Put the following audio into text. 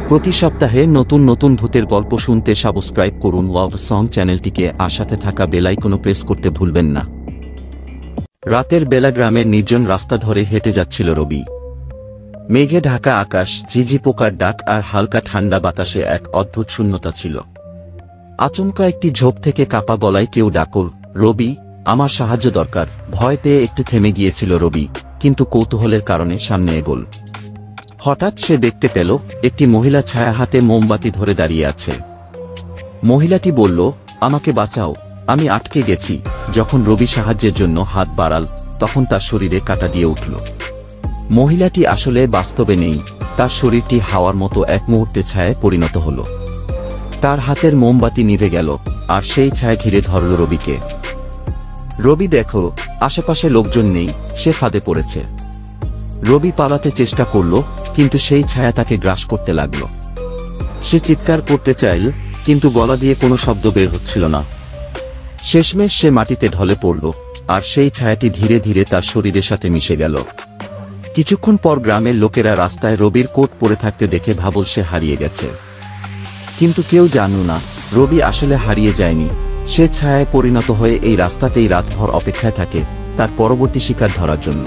প্রতি সপ্তাহে নতুন নতুন ভূতের গল্প শুনতে সাবস্ক্রাইব করুন ওয়াও সং চ্যানেলটিকে, আর সাথে থাকা বেল আইকনও প্রেস করতে ভুলবেন না। রাতের বেলা গ্রামের নির্জন রাস্তা ধরে হেঁটে যাচ্ছিল রবি। মেঘে ঢাকা আকাশ, ঝিঝি পোকার ডাক আর হালকা ঠান্ডা বাতাসে এক অদ্ভুত শূন্যতা ছিল। আচমকা একটি ঝোপ থেকে কাপা গলায় কেউ ডাকল, রবি, আমার সাহায্য দরকার। ভয় পেয়ে একটু থেমে গিয়েছিল রবি, কিন্তু কৌতূহলের কারণে সামনে এগোল। হঠাৎ সে দেখতে পেল একটি মহিলা ছায়া হাতে মোমবাতি ধরে দাঁড়িয়ে আছে। মহিলাটি বলল, আমাকে বাঁচাও, আমি আটকে গেছি। যখন রবি সাহায্যের জন্য হাত বাড়াল, তখন তার শরীরে কাঁটা দিয়ে উঠল। মহিলাটি আসলে বাস্তবে নেই, তার শরীরটি হাওয়ার মতো এক মুহূর্তে ছায়ায় পরিণত হল। তার হাতের মোমবাতি নিভে গেল, আর সেই ছায়া ঘিরে ধরল রবিকে। রবি দেখল আশেপাশে লোকজন নেই, সে ফাঁদে পড়েছে। রবি পালাতে চেষ্টা করল, কিন্তু সেই ছায়া তাকে গ্রাস করতে লাগল। সে চিৎকার করতে চাইল, কিন্তু গলা দিয়ে কোনো শব্দ বের হচ্ছিল না। শেষমেশ সে মাটিতে ঢলে পড়ল, আর সেই ছায়াটি ধীরে ধীরে তার শরীরের সাথে মিশে গেল। কিছুক্ষণ পর গ্রামের লোকেরা রাস্তায় রবির কোট পরে থাকতে দেখে ভাবল সে হারিয়ে গেছে। কিন্তু কেউ জানল না, রবি আসলে হারিয়ে যায়নি। সে ছায়ায় পরিণত হয়ে এই রাস্তাতেই রাতভর অপেক্ষায় থাকে তার পরবর্তী শিকার ধরার জন্য।